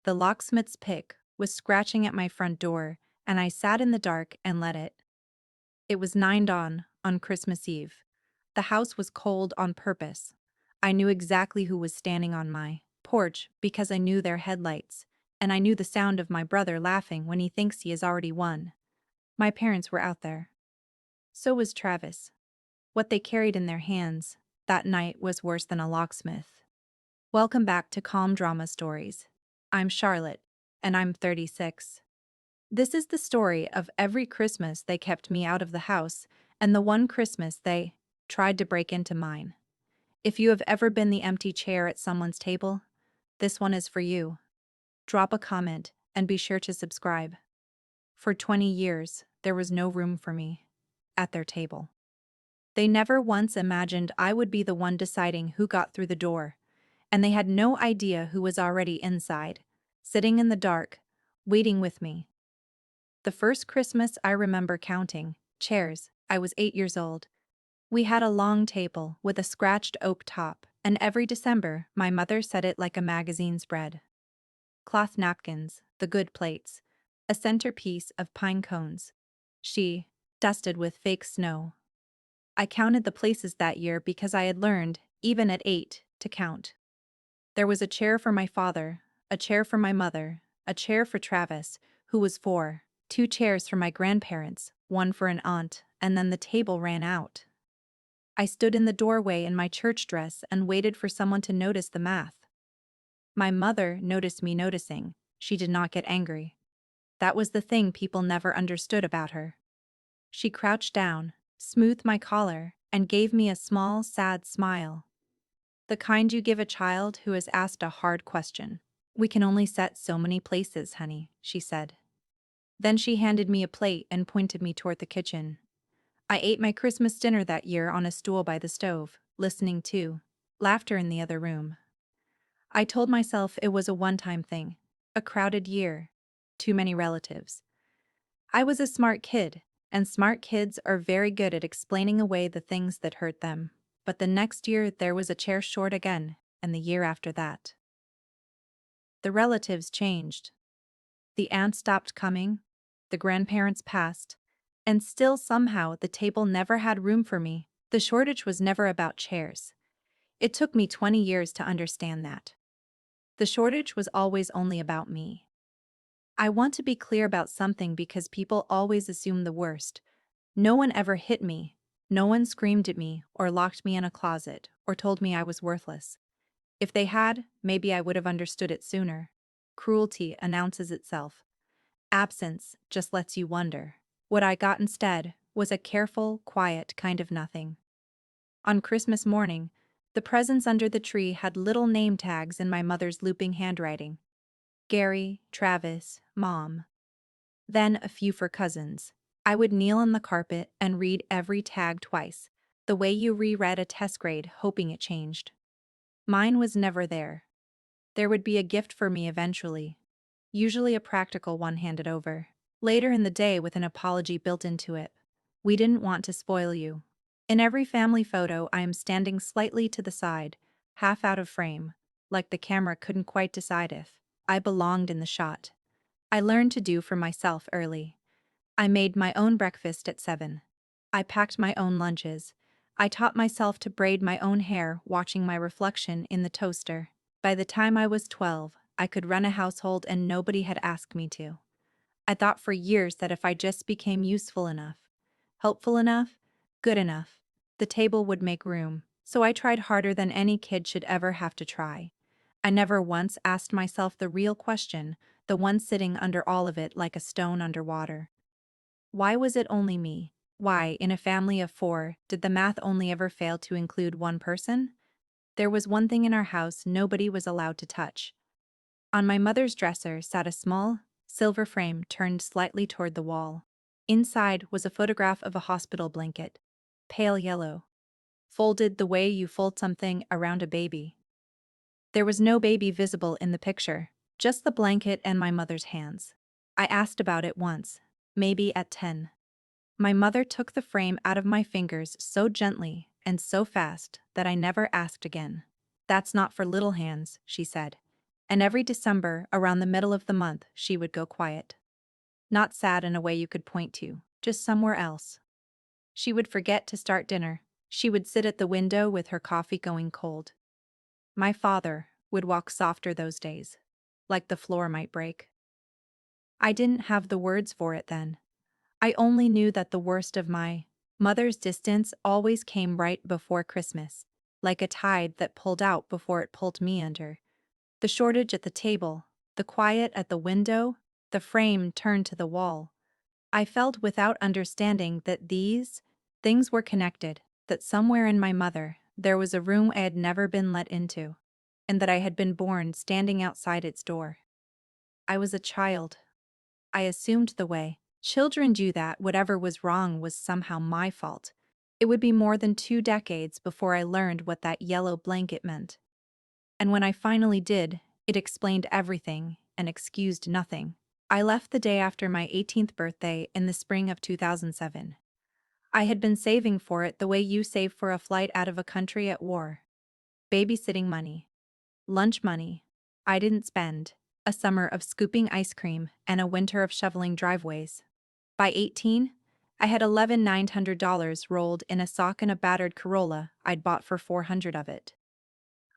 The locksmith's pick was scratching at my front door, and I sat in the dark and let it. It was 9 dawn on Christmas Eve. The house was cold on purpose. I knew exactly who was standing on my porch because I knew their headlights, and I knew the sound of my brother laughing when he thinks he has already won. My parents were out there. So was Travis. What they carried in their hands that night was worse than a locksmith. Welcome back to Calm Drama Stories. I'm Charlotte, and I'm 36. This is the story of every Christmas they kept me out of the house, and the one Christmas they tried to break into mine. If you have ever been the empty chair at someone's table, this one is for you. Drop a comment and be sure to subscribe. For 20 years, there was no room for me at their table. They never once imagined I would be the one deciding who got through the door, and they had no idea who was already inside, sitting in the dark, waiting with me. The first Christmas I remember counting chairs, I was 8 years old. We had a long table with a scratched oak top, and every December my mother set it like a magazine spread. Cloth napkins, the good plates, a centerpiece of pine cones. She dusted with fake snow. I counted the places that year because I had learned, even at 8, to count. There was a chair for my father, a chair for my mother, a chair for Travis, who was 4, 2 chairs for my grandparents, one for an aunt, and then the table ran out. I stood in the doorway in my church dress and waited for someone to notice the math. My mother noticed me noticing. She did not get angry. That was the thing people never understood about her. She crouched down, smoothed my collar, and gave me a small, sad smile. The kind you give a child who has asked a hard question. "We can only set so many places, honey," she said. Then she handed me a plate and pointed me toward the kitchen. I ate my Christmas dinner that year on a stool by the stove, listening to laughter in the other room. I told myself it was a one-time thing, a crowded year, too many relatives. I was a smart kid, and smart kids are very good at explaining away the things that hurt them. But the next year there was a chair short again, and the year after that. The relatives changed. The aunts stopped coming, the grandparents passed, and still somehow the table never had room for me. The shortage was never about chairs. It took me 20 years to understand that. The shortage was always only about me. I want to be clear about something because people always assume the worst. No one ever hit me. No one screamed at me or locked me in a closet or told me I was worthless. If they had, maybe I would have understood it sooner. Cruelty announces itself. Absence just lets you wonder. What I got instead was a careful, quiet kind of nothing. On Christmas morning, the presents under the tree had little name tags in my mother's looping handwriting. Gary, Travis, Mom. Then a few for cousins. I would kneel on the carpet and read every tag twice, the way you reread a test grade hoping it changed. Mine was never there. There would be a gift for me eventually, usually a practical one handed over, later in the day with an apology built into it. "We didn't want to spoil you." In every family photo, I am standing slightly to the side, half out of frame, like the camera couldn't quite decide if I belonged in the shot. I learned to do for myself early. I made my own breakfast at 7. I packed my own lunches. I taught myself to braid my own hair watching my reflection in the toaster. By the time I was 12, I could run a household and nobody had asked me to. I thought for years that if I just became useful enough, helpful enough, good enough, the table would make room. So I tried harder than any kid should ever have to try. I never once asked myself the real question, the one sitting under all of it like a stone underwater. Why was it only me? Why, in a family of 4, did the math only ever fail to include one person? There was one thing in our house nobody was allowed to touch. On my mother's dresser sat a small, silver frame turned slightly toward the wall. Inside was a photograph of a hospital blanket, pale yellow, folded the way you fold something around a baby. There was no baby visible in the picture, just the blanket and my mother's hands. I asked about it once, maybe at 10. My mother took the frame out of my fingers so gently and so fast that I never asked again. "That's not for little hands," she said. And every December, around the middle of the month, she would go quiet. Not sad in a way you could point to, just somewhere else. She would forget to start dinner. She would sit at the window with her coffee going cold. My father would walk softer those days, like the floor might break. I didn't have the words for it then. I only knew that the worst of my mother's distance always came right before Christmas, like a tide that pulled out before it pulled me under. The shortage at the table, the quiet at the window, the frame turned to the wall. I felt without understanding that these things were connected, that somewhere in my mother there was a room I had never been let into, and that I had been born standing outside its door. I was a child. I assumed the way children do that whatever was wrong was somehow my fault. It would be more than 2 decades before I learned what that yellow blanket meant. And when I finally did, it explained everything and excused nothing. I left the day after my 18th birthday in the spring of 2007. I had been saving for it the way you save for a flight out of a country at war. Babysitting money, lunch money. I didn't spend. A summer of scooping ice cream and a winter of shoveling driveways. By 18, I had $11,900 rolled in a sock and a battered Corolla I'd bought for 400 of it.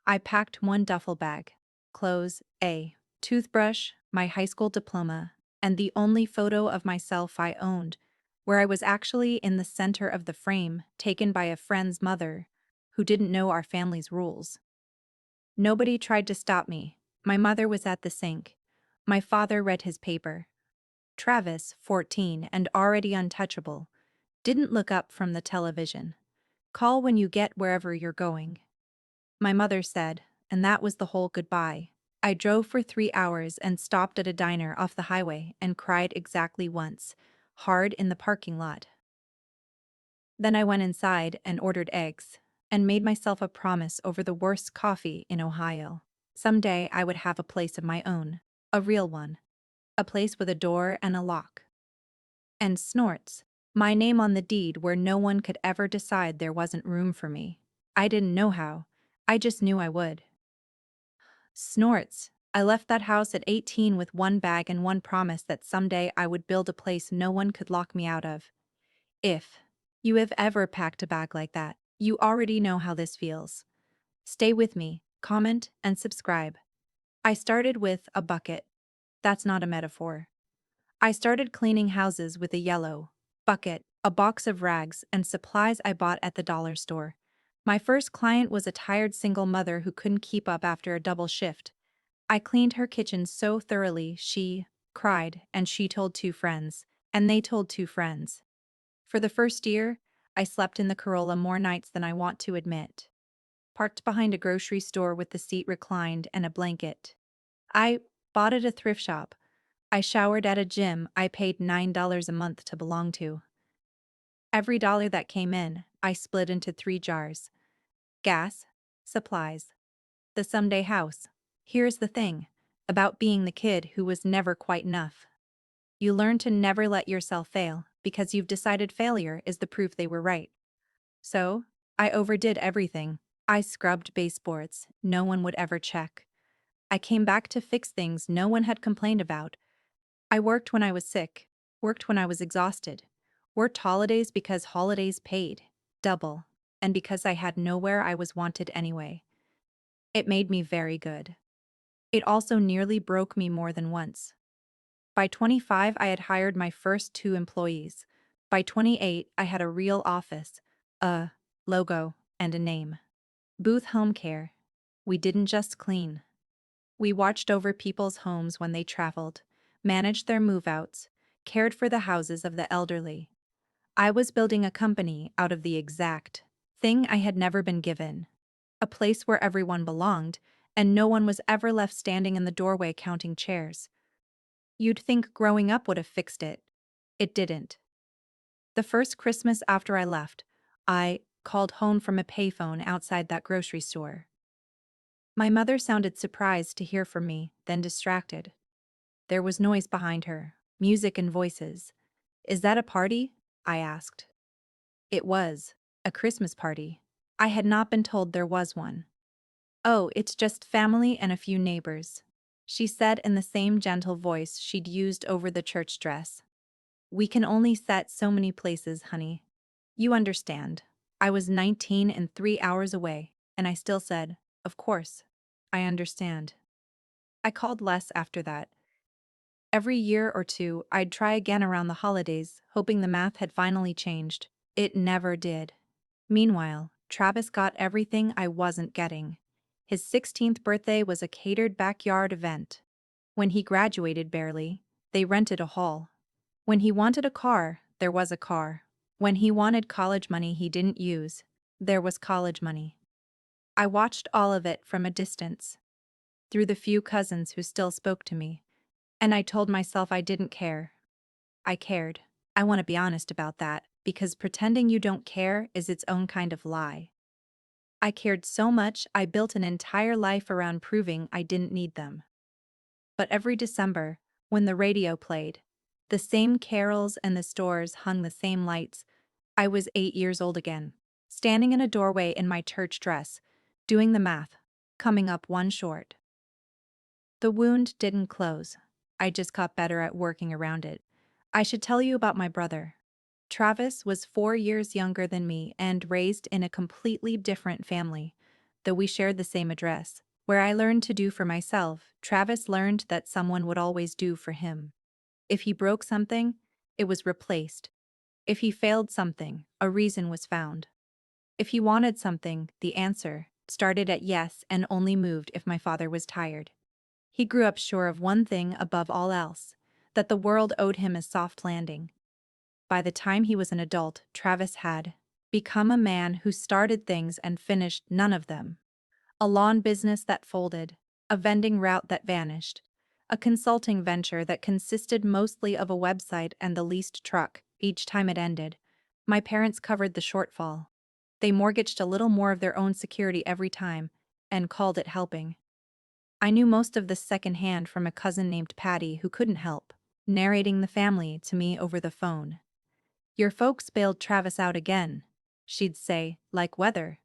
I packed one duffel bag, clothes, a toothbrush, my high school diploma, and the only photo of myself I owned, where I was actually in the center of the frame taken by a friend's mother who didn't know our family's rules. Nobody tried to stop me. My mother was at the sink. My father read his paper. Travis, 14 and already untouchable, didn't look up from the television. Call when you get wherever you're going. My mother said, and that was the whole goodbye. I drove for 3 hours and stopped at a diner off the highway and cried exactly once, hard in the parking lot. Then I went inside and ordered eggs, and made myself a promise over the worst coffee in Ohio. Someday I would have a place of my own, a real one, a place with a door and a lock. And Snorts, my name on the deed where no one could ever decide there wasn't room for me. I didn't know how, I just knew I would. Snorts, I left that house at 18 with one bag and one promise that someday I would build a place no one could lock me out of. If you have ever packed a bag like that, you already know how this feels. Stay with me, comment, and subscribe. I started with a bucket. That's not a metaphor. I started cleaning houses with a yellow bucket, a box of rags, and supplies I bought at the dollar store. My first client was a tired single mother who couldn't keep up after a double shift. I cleaned her kitchen so thoroughly she cried, and she told 2 friends, and they told 2 friends. For the first year, I slept in the Corolla more nights than I want to admit. Parked behind a grocery store with the seat reclined and a blanket. I bought at a thrift shop. I showered at a gym I paid $9 a month to belong to. Every dollar that came in, I split into 3 jars. Gas, supplies, the someday house. Here's the thing about being the kid who was never quite enough. You learn to never let yourself fail because you've decided failure is the proof they were right. So, I overdid everything. I scrubbed baseboards no one would ever check. I came back to fix things no one had complained about. I worked when I was sick, worked when I was exhausted, worked holidays because holidays paid, double, and because I had nowhere I was wanted anyway. It made me very good. It also nearly broke me more than once. By 25, I had hired my first 2 employees. By 28, I had a real office, a logo, and a name. Booth Home Care. We didn't just clean. We watched over people's homes when they traveled, managed their move-outs, cared for the houses of the elderly. I was building a company out of the exact thing I had never been given. A place where everyone belonged, and no one was ever left standing in the doorway counting chairs. You'd think growing up would have fixed it. It didn't. The first Christmas after I left, I called home from a payphone outside that grocery store. My mother sounded surprised to hear from me, then distracted. There was noise behind her, music and voices. "Is that a party?" I asked. It was. A Christmas party. I had not been told there was one. "Oh, it's just family and a few neighbors." She said in the same gentle voice she'd used over the church dress. "We can only set so many places, honey. You understand." I was 19 and 3 hours away, and I still said, "Of course. I understand." I called less after that. Every year or two, I'd try again around the holidays, hoping the math had finally changed. It never did. Meanwhile, Travis got everything I wasn't getting. His 16th birthday was a catered backyard event. When he graduated barely, they rented a hall. When he wanted a car, there was a car. When he wanted college money he didn't use, there was college money. I watched all of it from a distance, through the few cousins who still spoke to me, and I told myself I didn't care. I cared. I want to be honest about that, because pretending you don't care is its own kind of lie. I cared so much I built an entire life around proving I didn't need them. But every December, when the radio played, the same carols and the stores hung the same lights, I was 8 years old again, standing in a doorway in my church dress, doing the math, coming up one short. The wound didn't close. I just got better at working around it. I should tell you about my brother. Travis was 4 years younger than me and raised in a completely different family, though we shared the same address. Where I learned to do for myself, Travis learned that someone would always do for him. If he broke something, it was replaced. If he failed something, a reason was found. If he wanted something, the answer started at yes and only moved if my father was tired. He grew up sure of one thing above all else, that the world owed him a soft landing. By the time he was an adult, Travis had become a man who started things and finished none of them. A lawn business that folded, a vending route that vanished, a consulting venture that consisted mostly of a website and the leased truck. Each time it ended, my parents covered the shortfall. They mortgaged a little more of their own security every time and called it helping. I knew most of this secondhand from a cousin named Patty who couldn't help, narrating the family to me over the phone. "Your folks bailed Travis out again," she'd say, like weather.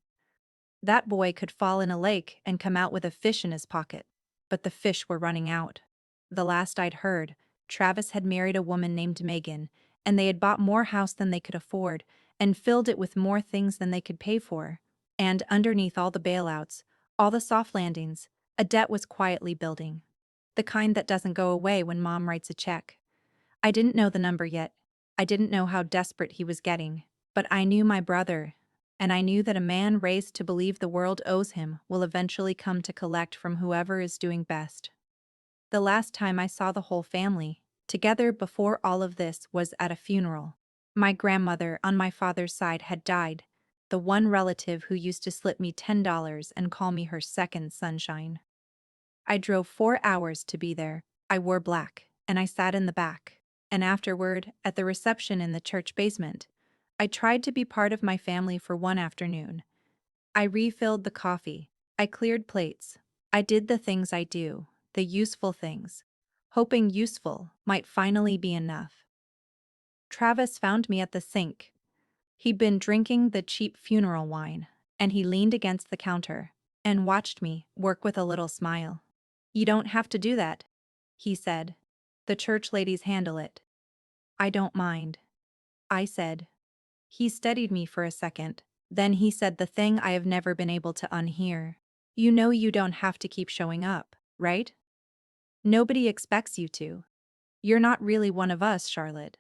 "That boy could fall in a lake and come out with a fish in his pocket." But the fish were running out. The last I'd heard, Travis had married a woman named Megan, and they had bought more house than they could afford, and filled it with more things than they could pay for. And underneath all the bailouts, all the soft landings, a debt was quietly building. The kind that doesn't go away when mom writes a check. I didn't know the number yet. I didn't know how desperate he was getting. But I knew my brother, and I knew that a man raised to believe the world owes him will eventually come to collect from whoever is doing best. The last time I saw the whole family, together before all of this, was at a funeral. My grandmother on my father's side had died, the one relative who used to slip me $10 and call me her second sunshine. I drove 4 hours to be there. I wore black, and I sat in the back. And afterward, at the reception in the church basement, I tried to be part of my family for one afternoon. I refilled the coffee. I cleared plates. I did the things I do, the useful things, hoping useful might finally be enough. Travis found me at the sink. He'd been drinking the cheap funeral wine, and he leaned against the counter and watched me work with a little smile. "You don't have to do that," he said. "The church ladies handle it." "I don't mind," I said. He steadied me for a second. Then he said the thing I have never been able to unhear. "You know you don't have to keep showing up, right? Nobody expects you to. You're not really one of us, Charlotte."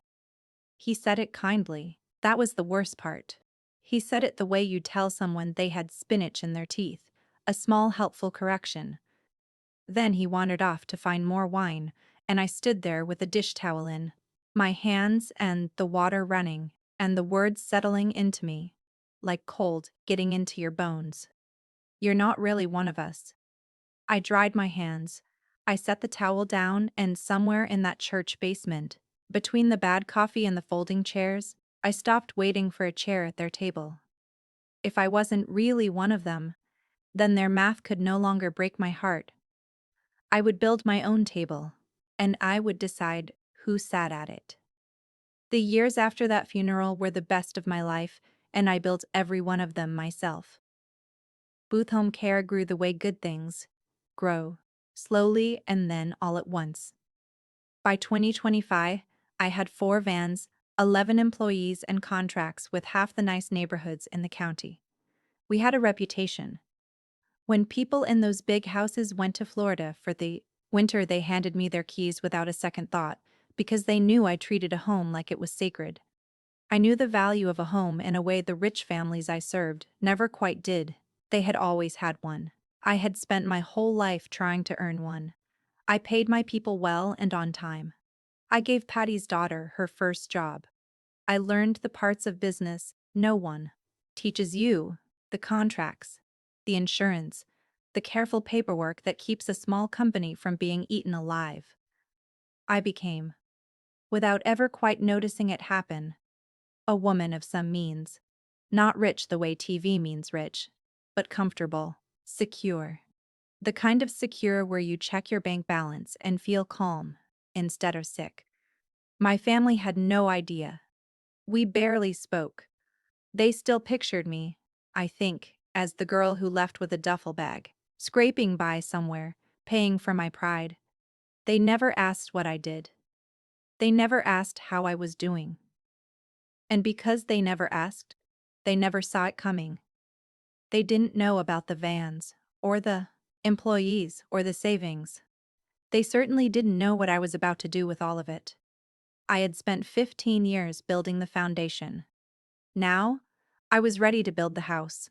He said it kindly. That was the worst part. He said it the way you tell someone they had spinach in their teeth, a small helpful correction. Then he wandered off to find more wine, and I stood there with a dish towel in my hands and the water running, and the words settling into me, like cold getting into your bones. "You're not really one of us." I dried my hands. I set the towel down, and somewhere in that church basement, between the bad coffee and the folding chairs, I stopped waiting for a chair at their table. If I wasn't really one of them, then their math could no longer break my heart. I would build my own table, and I would decide who sat at it. The years after that funeral were the best of my life, and I built every one of them myself. Booth Home Care grew the way good things grow. slowly and then all at once. By 2025, I had 4 vans, 11 employees, and contracts with half the nice neighborhoods in the county. We had a reputation. When people in those big houses went to Florida for the winter, they handed me their keys without a second thought because they knew I treated a home like it was sacred. I knew the value of a home in a way the rich families I served never quite did. They had always had one. I had spent my whole life trying to earn one. I paid my people well and on time. I gave Patty's daughter her first job. I learned the parts of business no one teaches you: the contracts, the insurance, the careful paperwork that keeps a small company from being eaten alive. I became, without ever quite noticing it happen, a woman of some means. Not rich the way TV means rich, but comfortable, secure. The kind of secure where you check your bank balance and feel calm instead of sick. My family had no idea. We barely spoke. They still pictured me, I think, as the girl who left with a duffel bag, scraping by somewhere, paying for my pride. They never asked what I did. They never asked how I was doing. And because they never asked, they never saw it coming. They didn't know about the vans, or the employees, or the savings. They certainly didn't know what I was about to do with all of it. I had spent 15 years building the foundation. Now, I was ready to build the house.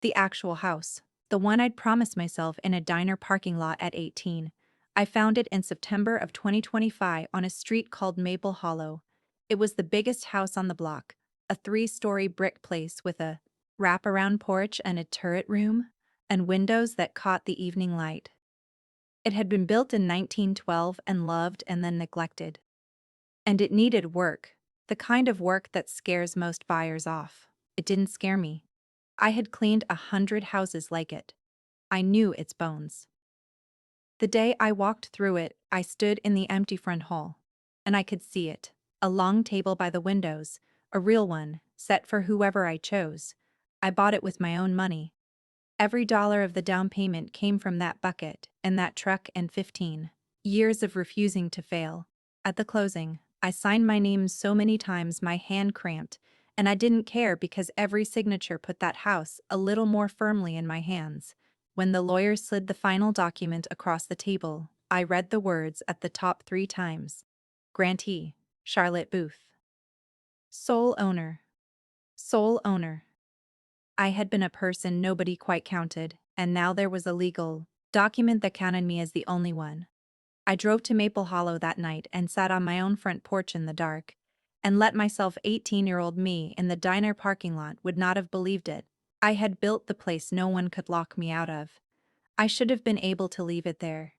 The actual house. The one I'd promised myself in a diner parking lot at 18. I found it in September of 2025 on a street called Maple Hollow. It was the biggest house on the block, a 3-story brick place with a wraparound porch and a turret room, and windows that caught the evening light. It had been built in 1912 and loved and then neglected. And it needed work, the kind of work that scares most buyers off. It didn't scare me. I had cleaned 100 houses like it. I knew its bones. The day I walked through it, I stood in the empty front hall. And I could see it. A long table by the windows, a real one, set for whoever I chose. I bought it with my own money. Every dollar of the down payment came from that bucket and that truck and 15 years of refusing to fail. At the closing, I signed my name so many times my hand cramped, and I didn't care because every signature put that house a little more firmly in my hands. When the lawyer slid the final document across the table, I read the words at the top 3 times. Grantee, Charlotte Booth. Sole owner. Sole owner. I had been a person nobody quite counted, and now there was a legal document that counted me as the only one. I drove to Maple Hollow that night and sat on my own front porch in the dark, and let myself 18-year-old me in the diner parking lot would not have believed it. I had built the place no one could lock me out of. I should have been able to leave it there.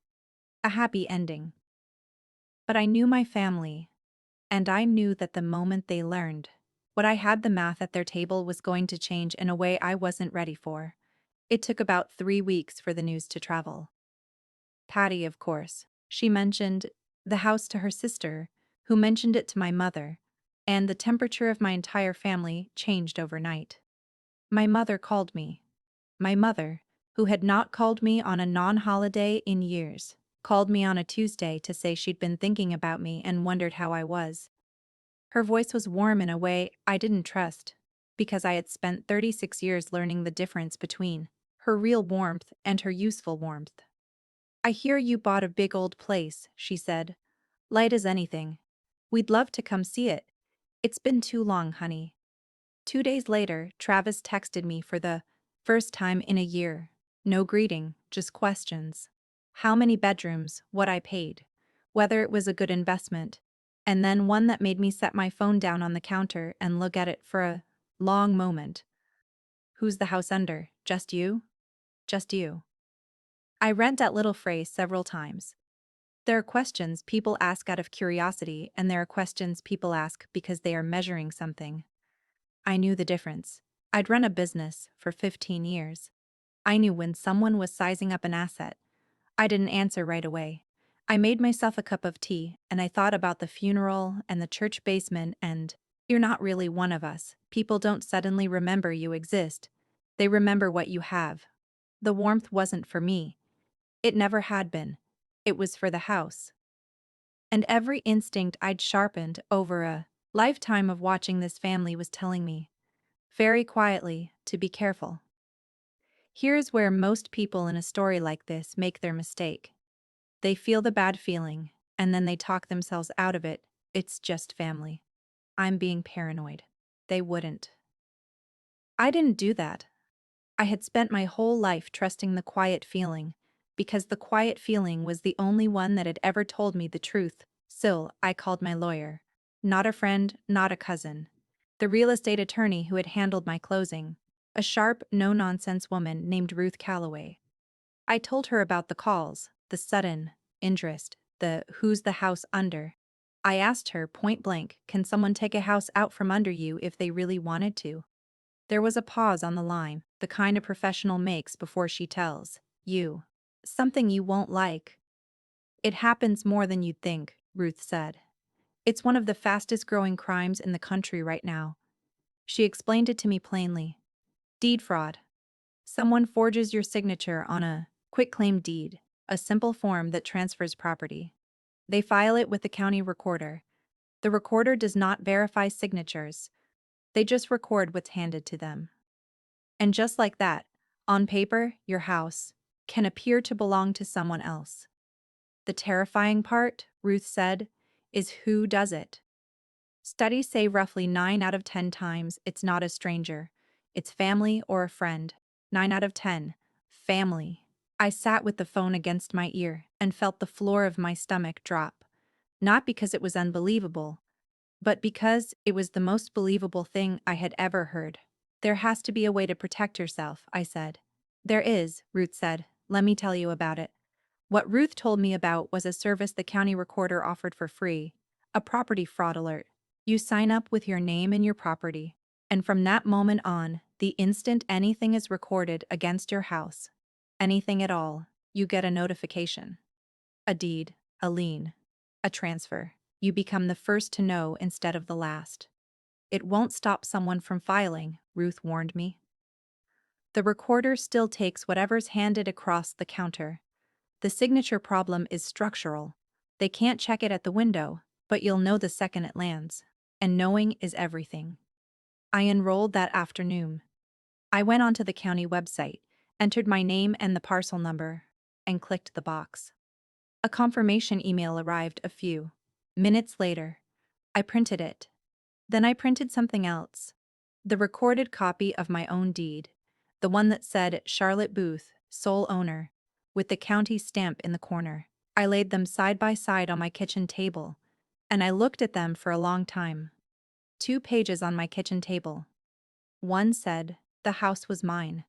A happy ending. But I knew my family, and I knew that the moment they learned what I had, the math at their table was going to change in a way I wasn't ready for. It took about 3 weeks for the news to travel. Patty, of course. She mentioned the house to her sister, who mentioned it to my mother, and the temperature of my entire family changed overnight. My mother called me. My mother, who had not called me on a non-holiday in years, called me on a Tuesday to say she'd been thinking about me and wondered how I was. Her voice was warm in a way I didn't trust, because I had spent 36 years learning the difference between her real warmth and her useful warmth. "I hear you bought a big old place," she said. "Light as anything. We'd love to come see it. It's been too long, honey." 2 days later, Travis texted me for the first time in a year. No greeting, just questions. How many bedrooms, what I paid, whether it was a good investment, and then one that made me set my phone down on the counter and look at it for a long moment. "Who's the house under? Just you?" "Just you." I read that little phrase several times. There are questions people ask out of curiosity, and there are questions people ask because they are measuring something. I knew the difference. I'd run a business for 15 years. I knew when someone was sizing up an asset. I didn't answer right away. I made myself a cup of tea, and I thought about the funeral and the church basement and, "You're not really one of us. People don't suddenly remember you exist. They remember what you have." The warmth wasn't for me. It never had been. It was for the house. And every instinct I'd sharpened over a lifetime of watching this family was telling me, very quietly, to be careful. Here's where most people in a story like this make their mistake. They feel the bad feeling, and then they talk themselves out of it. It's just family. I'm being paranoid. They wouldn't. I didn't do that. I had spent my whole life trusting the quiet feeling, because the quiet feeling was the only one that had ever told me the truth. So I called my lawyer. Not a friend, not a cousin. The real estate attorney who had handled my closing. A sharp, no-nonsense woman named Ruth Calloway. I told her about the calls, the sudden interest, the who's the house under. I asked her point blank, can someone take a house out from under you if they really wanted to? There was a pause on the line, the kind a professional makes before she tells you something you won't like. It happens more than you'd think, Ruth said. It's one of the fastest growing crimes in the country right now. She explained it to me plainly. Deed fraud. Someone forges your signature on a quitclaim deed, a simple form that transfers property. They file it with the county recorder. The recorder does not verify signatures. They just record what's handed to them. And just like that, on paper, your house can appear to belong to someone else. The terrifying part, Ruth said, is who does it. Studies say roughly 9 out of 10 times it's not a stranger. It's family or a friend. 9 out of 10. Family. I sat with the phone against my ear and felt the floor of my stomach drop. Not because it was unbelievable, but because it was the most believable thing I had ever heard. There has to be a way to protect yourself, I said. There is, Ruth said. Let me tell you about it. What Ruth told me about was a service the county recorder offered for free, a property fraud alert. You sign up with your name and your property, and from that moment on, the instant anything is recorded against your house, anything at all, you get a notification. A deed, a lien, a transfer. You become the first to know instead of the last. It won't stop someone from filing, Ruth warned me. The recorder still takes whatever's handed across the counter. The signature problem is structural. They can't check it at the window, but you'll know the second it lands. And knowing is everything. I enrolled that afternoon. I went onto the county website, entered my name and the parcel number, and clicked the box. A confirmation email arrived a few minutes later. I printed it. Then I printed something else. The recorded copy of my own deed. The one that said Charlotte Booth, sole owner, with the county stamp in the corner. I laid them side by side on my kitchen table, and I looked at them for a long time. 2 pages on my kitchen table. One said, the house was mine.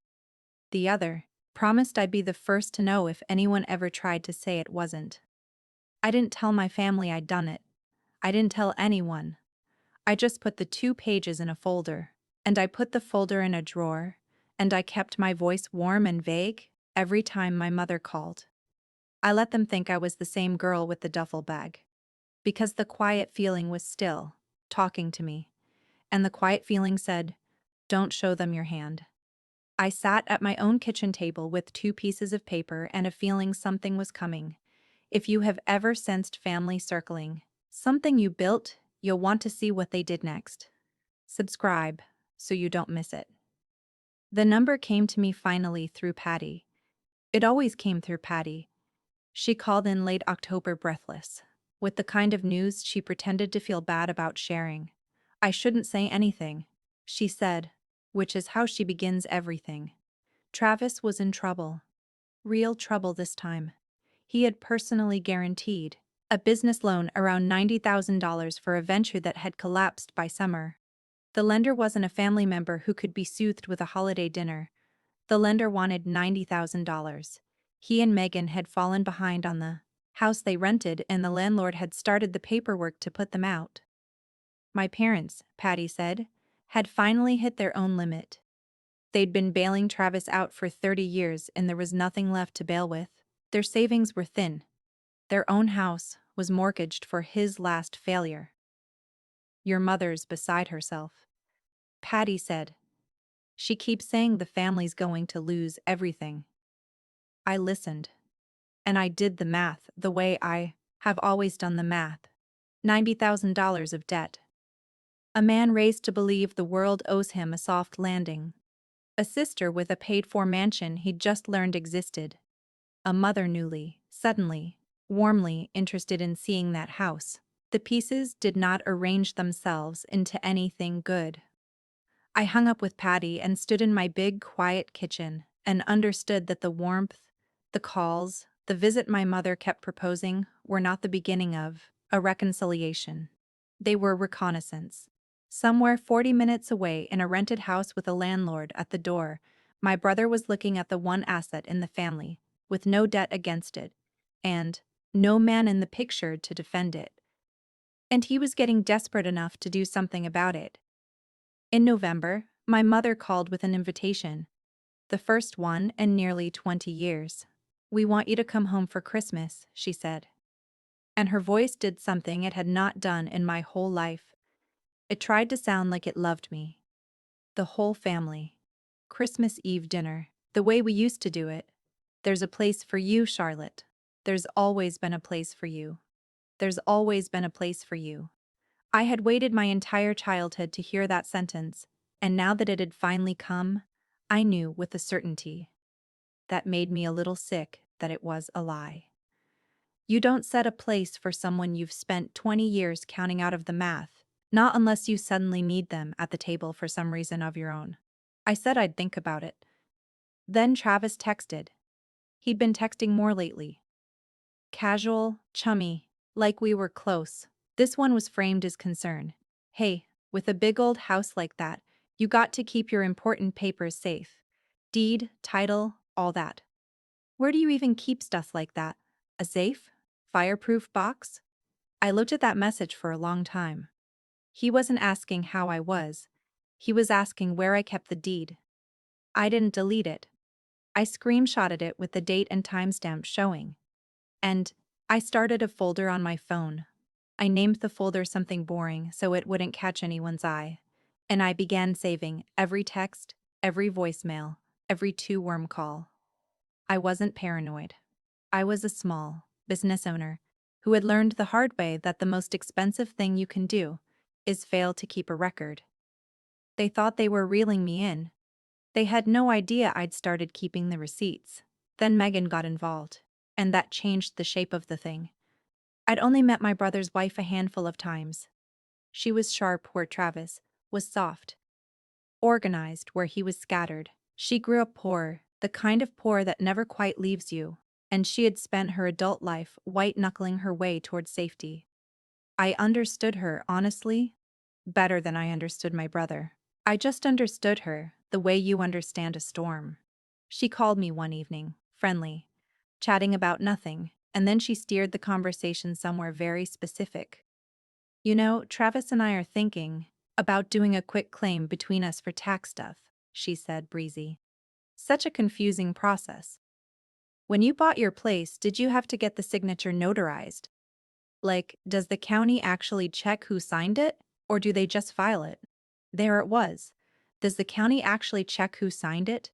The other promised I'd be the first to know if anyone ever tried to say it wasn't. I didn't tell my family I'd done it. I didn't tell anyone. I just put the 2 pages in a folder, and I put the folder in a drawer, and I kept my voice warm and vague every time my mother called. I let them think I was the same girl with the duffel bag. Because the quiet feeling was still talking to me, and the quiet feeling said, don't show them your hand. I sat at my own kitchen table with 2 pieces of paper and a feeling something was coming. If you have ever sensed family circling, something you built, you'll want to see what they did next. Subscribe so you don't miss it. The number came to me finally through Patty. It always came through Patty. She called in late October breathless, with the kind of news she pretended to feel bad about sharing. I shouldn't say anything, she said, which is how she begins everything. Travis was in trouble. Real trouble this time. He had personally guaranteed a business loan around $90,000 for a venture that had collapsed by summer. The lender wasn't a family member who could be soothed with a holiday dinner. The lender wanted $90,000. He and Megan had fallen behind on the house they rented, and the landlord had started the paperwork to put them out. My parents, Patty said, had finally hit their own limit. They'd been bailing Travis out for 30 years, and there was nothing left to bail with. Their savings were thin. Their own house was mortgaged for his last failure. Your mother's beside herself, Patty said. She keeps saying the family's going to lose everything. I listened. And I did the math the way I have always done the math. $90,000 of debt. A man raised to believe the world owes him a soft landing. A sister with a paid-for mansion he'd just learned existed. A mother newly, suddenly, warmly interested in seeing that house. The pieces did not arrange themselves into anything good. I hung up with Patty and stood in my big, quiet kitchen and understood that the warmth, the calls, the visit my mother kept proposing were not the beginning of a reconciliation. They were reconnaissance. Somewhere 40 minutes away in a rented house with a landlord at the door, my brother was looking at the one asset in the family, with no debt against it, and no man in the picture to defend it. And he was getting desperate enough to do something about it. In November, my mother called with an invitation, the first one in nearly 20 years. "We want you to come home for Christmas," she said. And her voice did something it had not done in my whole life. It tried to sound like it loved me. The whole family. Christmas Eve dinner, the way we used to do it. "There's a place for you, Charlotte. There's always been a place for you. There's always been a place for you." I had waited my entire childhood to hear that sentence, and now that it had finally come, I knew with a certainty that made me a little sick that it was a lie. You don't set a place for someone you've spent 20 years counting out of the math, not unless you suddenly need them at the table for some reason of your own. I said I'd think about it. Then Travis texted. He'd been texting more lately. Casual, chummy, like we were close. This one was framed as concern. "Hey, with a big old house like that, you got to keep your important papers safe. Deed, title, all that. Where do you even keep stuff like that? A safe? Fireproof box?" I looked at that message for a long time. He wasn't asking how I was. He was asking where I kept the deed. I didn't delete it. I screenshotted it with the date and timestamp showing. And I started a folder on my phone. I named the folder something boring so it wouldn't catch anyone's eye. And I began saving every text, every voicemail, every two-worm call. I wasn't paranoid. I was a small business owner who had learned the hard way that the most expensive thing you can do is fail to keep a record. They thought they were reeling me in. They had no idea I'd started keeping the receipts. Then Megan got involved, and that changed the shape of the thing. I'd only met my brother's wife a handful of times. She was sharp where Travis was soft, organized where he was scattered. She grew up poor, the kind of poor that never quite leaves you, and she had spent her adult life white-knuckling her way towards safety. I understood her, honestly, better than I understood my brother. I just understood her the way you understand a storm. She called me one evening, friendly, chatting about nothing, and then she steered the conversation somewhere very specific. "You know, Travis and I are thinking about doing a quick claim between us for tax stuff," she said, breezy. "Such a confusing process. When you bought your place, did you have to get the signature notarized? Like, does the county actually check who signed it, or do they just file it?" There it was. Does the county actually check who signed it?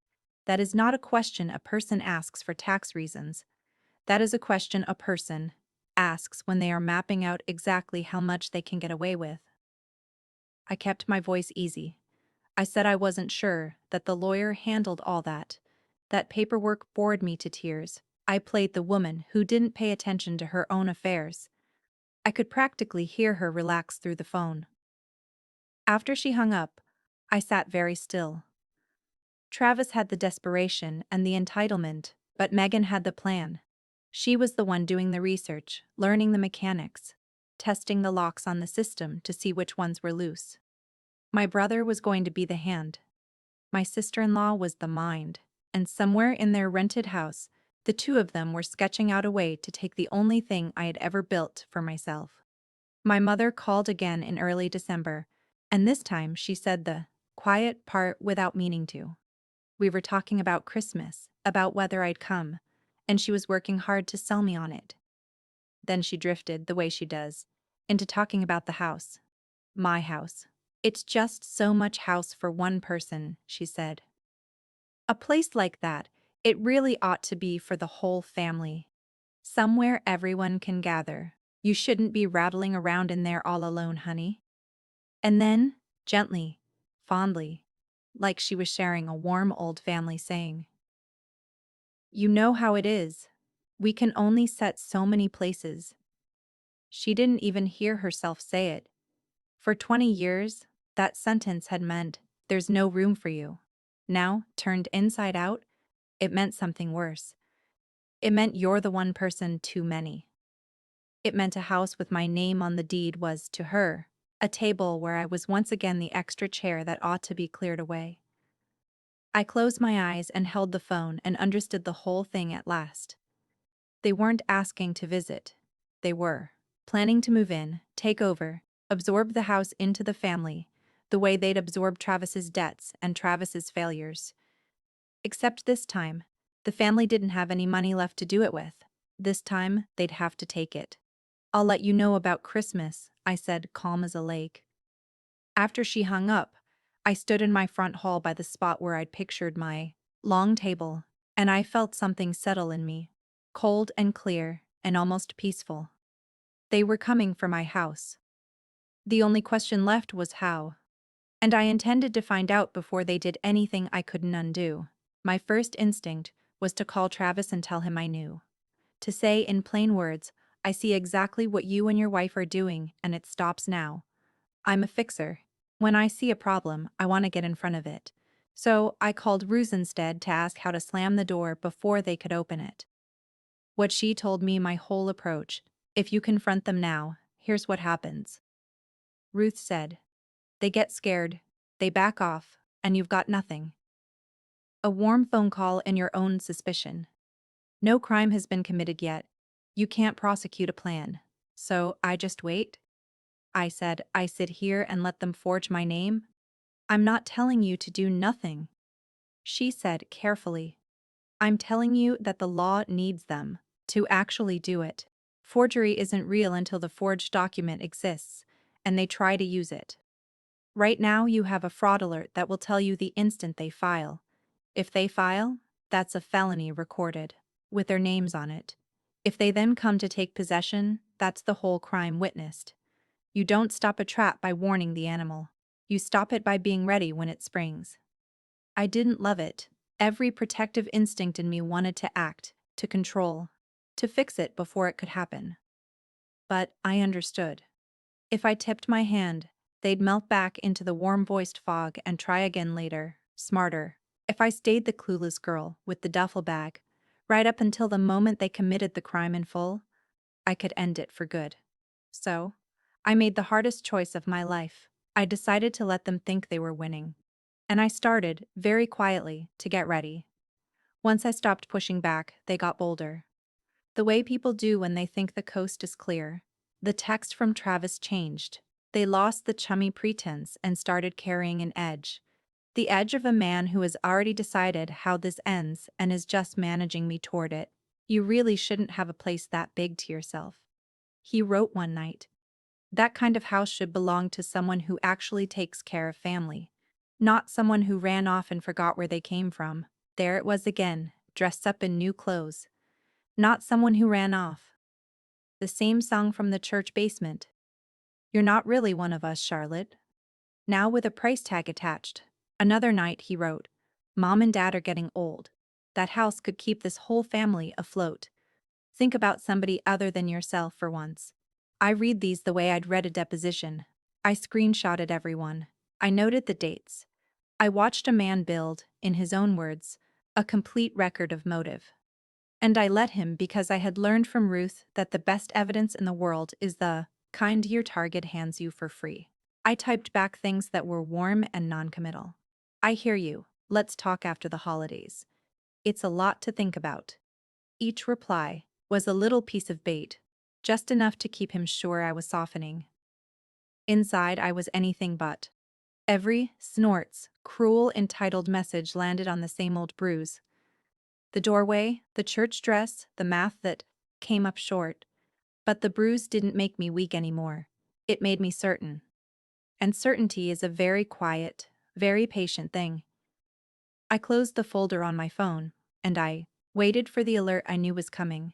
That is not a question a person asks for tax reasons. That is a question a person asks when they are mapping out exactly how much they can get away with. I kept my voice easy. I said I wasn't sure that the lawyer handled all that. That paperwork bored me to tears. I played the woman who didn't pay attention to her own affairs. I could practically hear her relax through the phone. After she hung up, I sat very still. Travis had the desperation and the entitlement, but Megan had the plan. She was the one doing the research, learning the mechanics, testing the locks on the system to see which ones were loose. My brother was going to be the hand. My sister-in-law was the mind, and somewhere in their rented house, the two of them were sketching out a way to take the only thing I had ever built for myself. My mother called again in early December, and this time she said the quiet part without meaning to. We were talking about Christmas, about whether I'd come, and she was working hard to sell me on it. Then she drifted, the way she does, into talking about the house. My house. "It's just so much house for one person," she said. "A place like that, it really ought to be for the whole family." Somewhere everyone can gather. You shouldn't be rattling around in there all alone, honey. And then, gently, fondly, like she was sharing a warm old family saying, "You know how it is. We can only set so many places." She didn't even hear herself say it. For 20 years, that sentence had meant, "There's no room for you." Now, turned inside out, it meant something worse. It meant you're the one person too many. It meant a house with my name on the deed was, to her, a table where I was once again the extra chair that ought to be cleared away. I closed my eyes and held the phone and understood the whole thing at last. They weren't asking to visit. They were planning to move in, take over, absorb the house into the family, the way they'd absorbed Travis's debts and Travis's failures. Except this time, the family didn't have any money left to do it with. This time, they'd have to take it. "I'll let you know about Christmas," I said, calm as a lake. After she hung up, I stood in my front hall by the spot where I'd pictured my long table, and I felt something settle in me, cold and clear and almost peaceful. They were coming for my house. The only question left was how. And I intended to find out before they did anything I couldn't undo. My first instinct was to call Travis and tell him I knew. To say in plain words, "I see exactly what you and your wife are doing, and it stops now. I'm a fixer. When I see a problem, I want to get in front of it." So I called Ruse instead to ask how to slam the door before they could open it. What she told me my whole approach: "If you confront them now, here's what happens." Ruth said, "They get scared, they back off, and you've got nothing. A warm phone call and your own suspicion. No crime has been committed yet. You can't prosecute a plan. So I just wait?" I said, "I sit here and let them forge my name? I'm not telling you to do nothing." She said carefully, "I'm telling you that the law needs them to actually do it. Forgery isn't real until the forged document exists, and they try to use it. Right now you have a fraud alert that will tell you the instant they file. If they file, that's a felony recorded, with their names on it. If they then come to take possession, that's the whole crime witnessed. You don't stop a trap by warning the animal. You stop it by being ready when it springs." I didn't love it. Every protective instinct in me wanted to act, to control, to fix it before it could happen. But I understood. If I tipped my hand, they'd melt back into the warm-voiced fog and try again later, smarter. If I stayed the clueless girl with the duffel bag, right up until the moment they committed the crime in full, I could end it for good. So, I made the hardest choice of my life. I decided to let them think they were winning. And I started, very quietly, to get ready. Once I stopped pushing back, they got bolder. The way people do when they think the coast is clear. The text from Travis changed. They lost the chummy pretense and started carrying an edge. The edge of a man who has already decided how this ends and is just managing me toward it. "You really shouldn't have a place that big to yourself," he wrote one night. "That kind of house should belong to someone who actually takes care of family. Not someone who ran off and forgot where they came from." There it was again, dressed up in new clothes. Not someone who ran off. The same song from the church basement. "You're not really one of us, Charlotte." Now with a price tag attached. Another night he wrote, "Mom and Dad are getting old. That house could keep this whole family afloat. Think about somebody other than yourself for once." I read these the way I'd read a deposition. I screenshotted everyone. I noted the dates. I watched a man build, in his own words, a complete record of motive. And I let him because I had learned from Ruth that the best evidence in the world is the kind your target hands you for free. I typed back things that were warm and non-committal. "I hear you. Let's talk after the holidays. It's a lot to think about." Each reply was a little piece of bait, just enough to keep him sure I was softening. Inside, I was anything but. Every snort's cruel, entitled message landed on the same old bruise. The doorway, the church dress, the math that came up short. But the bruise didn't make me weak anymore. It made me certain. And certainty is a very quiet, very patient thing. I closed the folder on my phone, and I waited for the alert I knew was coming.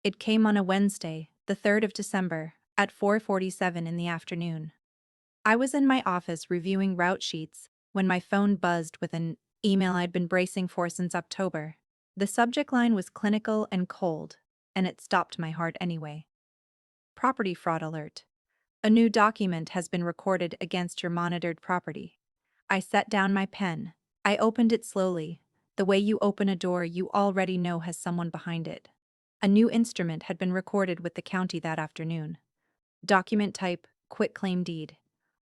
It came on a Wednesday, the 3rd of December, at 4:47 in the afternoon. I was in my office reviewing route sheets when my phone buzzed with an email I'd been bracing for since October. The subject line was clinical and cold, and it stopped my heart anyway. Property fraud alert. A new document has been recorded against your monitored property. I set down my pen. I opened it slowly, the way you open a door you already know has someone behind it. A new instrument had been recorded with the county that afternoon. Document type, quitclaim deed.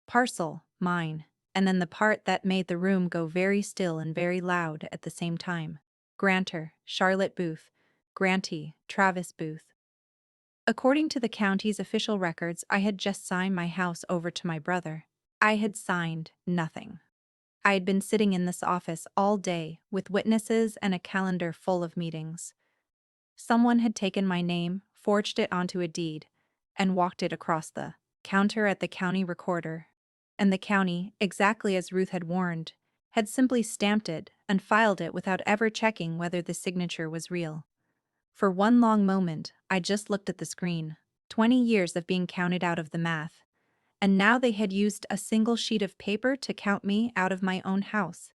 Parcel, mine. And then the part that made the room go very still and very loud at the same time. Grantor, Charlotte Booth. Grantee, Travis Booth. According to the county's official records, I had just signed my house over to my brother. I had signed nothing. I had been sitting in this office all day with witnesses and a calendar full of meetings. Someone had taken my name, forged it onto a deed, and walked it across the counter at the county recorder. And the county, exactly as Ruth had warned, had simply stamped it and filed it without ever checking whether the signature was real. For one long moment, I just looked at the screen. 20 years of being counted out of the math. And now they had used a single sheet of paper to count me out of my own house.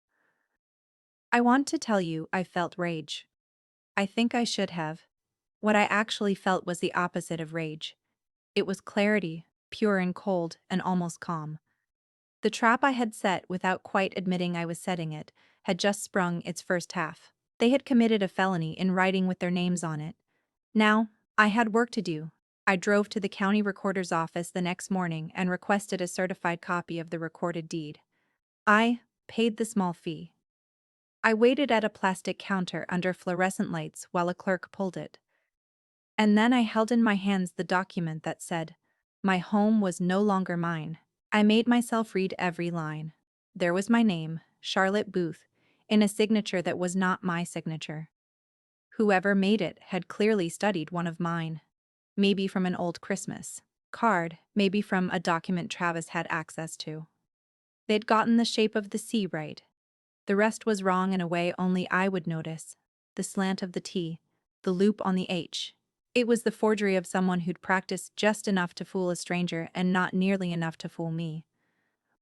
I want to tell you I felt rage. I think I should have. What I actually felt was the opposite of rage. It was clarity, pure and cold and almost calm. The trap I had set without quite admitting I was setting it had just sprung its first half. They had committed a felony in writing with their names on it. Now, I had work to do. I drove to the county recorder's office the next morning and requested a certified copy of the recorded deed. I paid the small fee. I waited at a plastic counter under fluorescent lights while a clerk pulled it. And then I held in my hands the document that said, "My home was no longer mine." I made myself read every line. There was my name, Charlotte Booth, in a signature that was not my signature. Whoever made it had clearly studied one of mine. Maybe from an old Christmas card, maybe from a document Travis had access to. They'd gotten the shape of the C right. The rest was wrong in a way only I would notice. The slant of the T, the loop on the H. It was the forgery of someone who'd practiced just enough to fool a stranger and not nearly enough to fool me.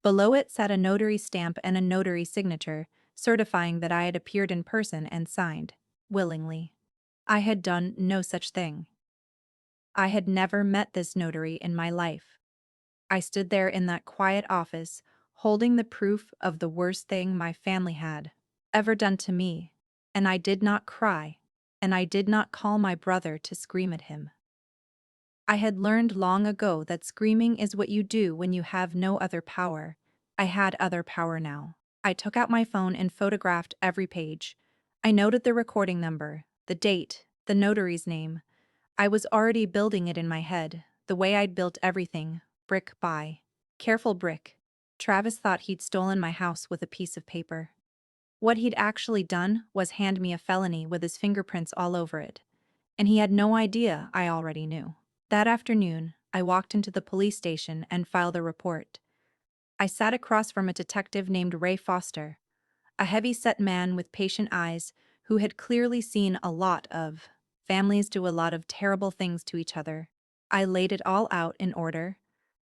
Below it sat a notary stamp and a notary signature, certifying that I had appeared in person and signed, willingly. I had done no such thing. I had never met this notary in my life. I stood there in that quiet office, holding the proof of the worst thing my family had ever done to me, and I did not cry, and I did not call my brother to scream at him. I had learned long ago that screaming is what you do when you have no other power. I had other power now. I took out my phone and photographed every page. I noted the recording number, the date, the notary's name. I was already building it in my head, the way I'd built everything, brick by. Careful brick. Travis thought he'd stolen my house with a piece of paper. What he'd actually done was hand me a felony with his fingerprints all over it. And he had no idea I already knew. That afternoon, I walked into the police station and filed a report. I sat across from a detective named Ray Foster, a heavy-set man with patient eyes who had clearly seen a lot of families do a lot of terrible things to each other. I laid it all out in order,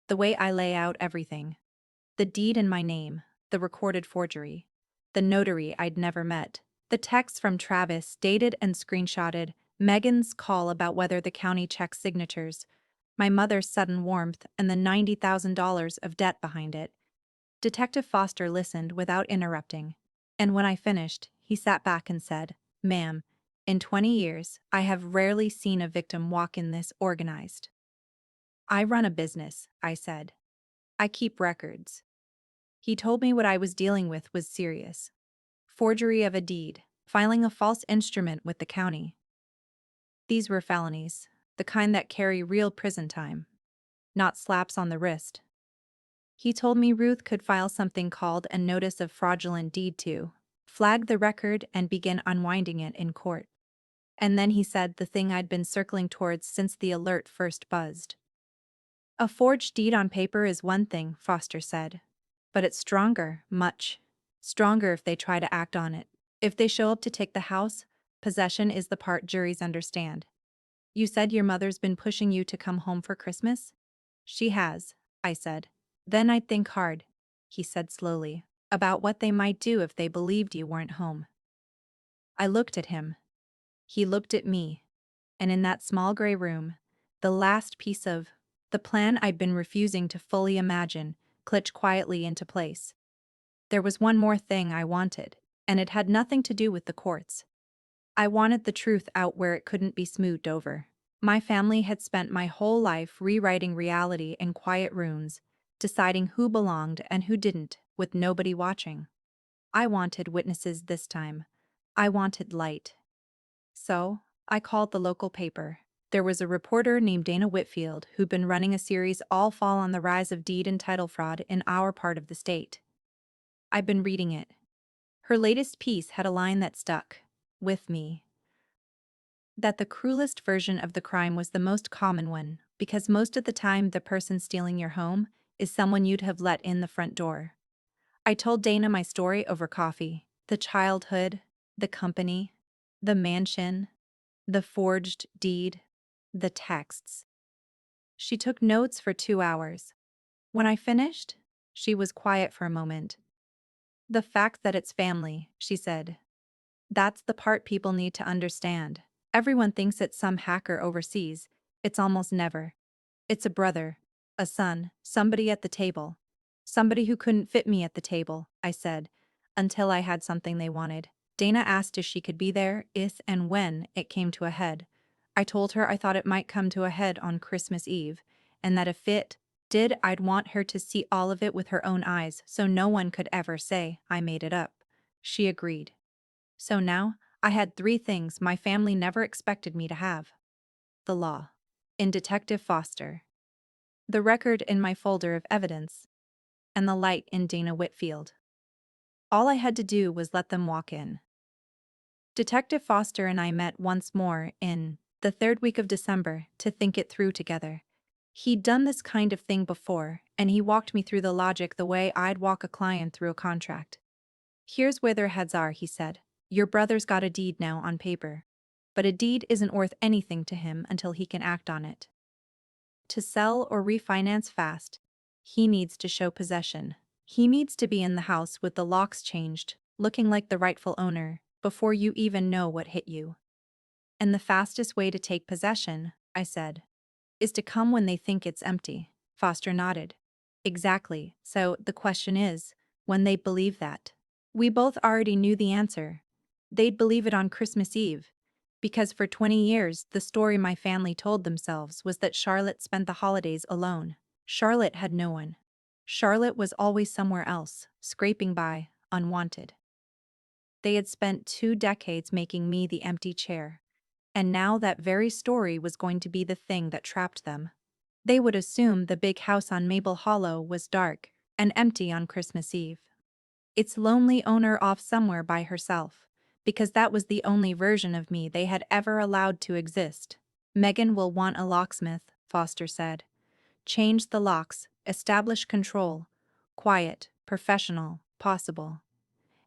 the way I lay out everything. The deed in my name, the recorded forgery, the notary I'd never met, the text from Travis dated and screenshotted, Megan's call about whether the county checks signatures, my mother's sudden warmth and the $90,000 of debt behind it. Detective Foster listened without interrupting, and when I finished, he sat back and said, "Ma'am, in 20 years, I have rarely seen a victim walk in this organized." "I run a business," I said. "I keep records." He told me what I was dealing with was serious. Forgery of a deed, filing a false instrument with the county. These were felonies, the kind that carry real prison time, not slaps on the wrist. He told me Ruth could file something called a notice of fraudulent deed to flag the record and begin unwinding it in court. And then he said the thing I'd been circling towards since the alert first buzzed. "A forged deed on paper is one thing," Foster said. "But it's stronger, much stronger if they try to act on it. If they show up to take the house, possession is the part juries understand. You said your mother's been pushing you to come home for Christmas? She has, I said. Then I'd think hard, he said slowly, about what they might do if they believed you weren't home. I looked at him. He looked at me. And in that small gray room, the last piece of the plan I'd been refusing to fully imagine clicked quietly into place. There was one more thing I wanted, and it had nothing to do with the courts. I wanted the truth out where it couldn't be smoothed over. My family had spent my whole life rewriting reality in quiet rooms, deciding who belonged and who didn't, with nobody watching. I wanted witnesses this time. I wanted light. So, I called the local paper. There was a reporter named Dana Whitfield who'd been running a series all fall on the rise of deed and title fraud in our part of the state. I'd been reading it. Her latest piece had a line that stuck with me. That the cruelest version of the crime was the most common one, because most of the time the person stealing your home is someone you'd have let in the front door. I told Dana my story over coffee, the childhood, the company, the mansion, the forged deed, the texts. She took notes for 2 hours. When I finished, she was quiet for a moment. The fact that it's family, she said. That's the part people need to understand. Everyone thinks it's some hacker overseas. It's almost never. It's a brother, a son, somebody at the table. Somebody who couldn't fit me at the table, I said, until I had something they wanted. Dana asked if she could be there if and when it came to a head. I told her I thought it might come to a head on Christmas Eve, and that if it did, I'd want her to see all of it with her own eyes so no one could ever say I made it up. She agreed. So now, I had 3 things my family never expected me to have: the law, in Detective Foster, the record in my folder of evidence, and the light in Dana Whitfield. All I had to do was let them walk in. Detective Foster and I met once more in the 3rd week of December to think it through together. He'd done this kind of thing before, and he walked me through the logic the way I'd walk a client through a contract. Here's where their heads are, he said. Your brother's got a deed now on paper, but a deed isn't worth anything to him until he can act on it. To sell or refinance fast, he needs to show possession. He needs to be in the house with the locks changed, looking like the rightful owner, before you even know what hit you. And the fastest way to take possession, I said, is to come when they think it's empty. Foster nodded. Exactly, so the question is, when they believe that. We both already knew the answer. They'd believe it on Christmas Eve, because for 20 years the story my family told themselves was that Charlotte spent the holidays alone. Charlotte had no one. Charlotte was always somewhere else, scraping by, unwanted. They had spent 2 decades making me the empty chair, and now that very story was going to be the thing that trapped them. They would assume the big house on Maple Hollow was dark and empty on Christmas Eve. Its lonely owner off somewhere by herself, because that was the only version of me they had ever allowed to exist. Megan will want a locksmith, Foster said. Change the locks, establish control. Quiet, professional, possible.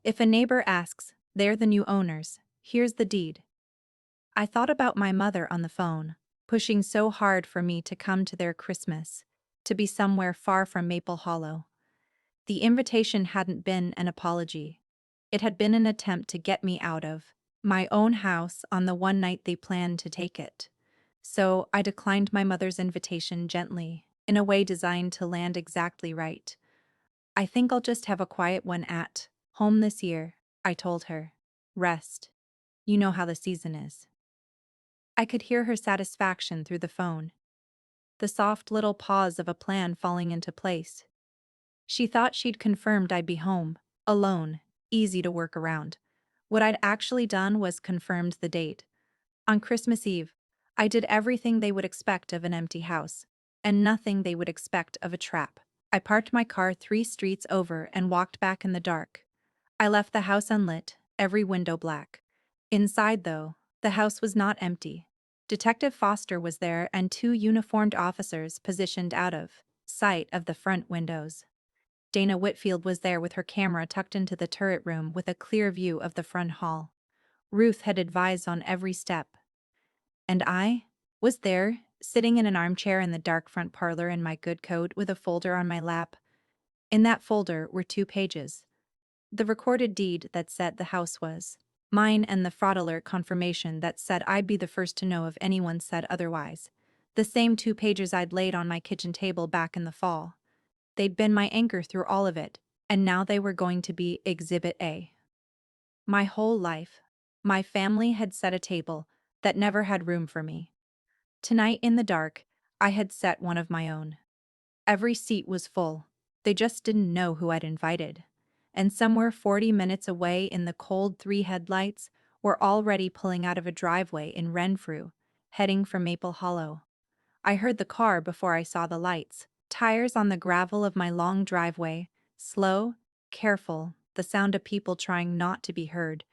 If a neighbor asks, they're the new owners. Here's the deed. I thought about my mother on the phone, pushing so hard for me to come to their Christmas, to be somewhere far from Maple Hollow. The invitation hadn't been an apology. It had been an attempt to get me out of my own house on the one night they planned to take it. So I declined my mother's invitation gently, in a way designed to land exactly right. I think I'll just have a quiet one at home this year, I told her. Rest. You know how the season is. I could hear her satisfaction through the phone, the soft little pause of a plan falling into place. She thought she'd confirmed I'd be home, alone, easy to work around. What I'd actually done was confirmed the date. On Christmas Eve, I did everything they would expect of an empty house, and nothing they would expect of a trap. I parked my car 3 streets over and walked back in the dark. I left the house unlit, every window black. Inside, though, the house was not empty. Detective Foster was there and 2 uniformed officers positioned out of sight of the front windows. Dana Whitfield was there with her camera tucked into the turret room with a clear view of the front hall. Ruth had advised on every step. And I? was there, sitting in an armchair in the dark front parlor in my good coat with a folder on my lap. In that folder were 2 pages. The recorded deed that said the house was mine and the fraud alert confirmation that said I'd be the first to know if anyone said otherwise. The same 2 pages I'd laid on my kitchen table back in the fall. They'd been my anchor through all of it, and now they were going to be Exhibit A. My whole life, my family had set a table that never had room for me. Tonight in the dark, I had set one of my own. Every seat was full. They just didn't know who I'd invited. And somewhere 40 minutes away in the cold 3 headlights were already pulling out of a driveway in Renfrew, heading for Maple Hollow. I heard the car before I saw the lights. Tires on the gravel of my long driveway, slow, careful, the sound of people trying not to be heard.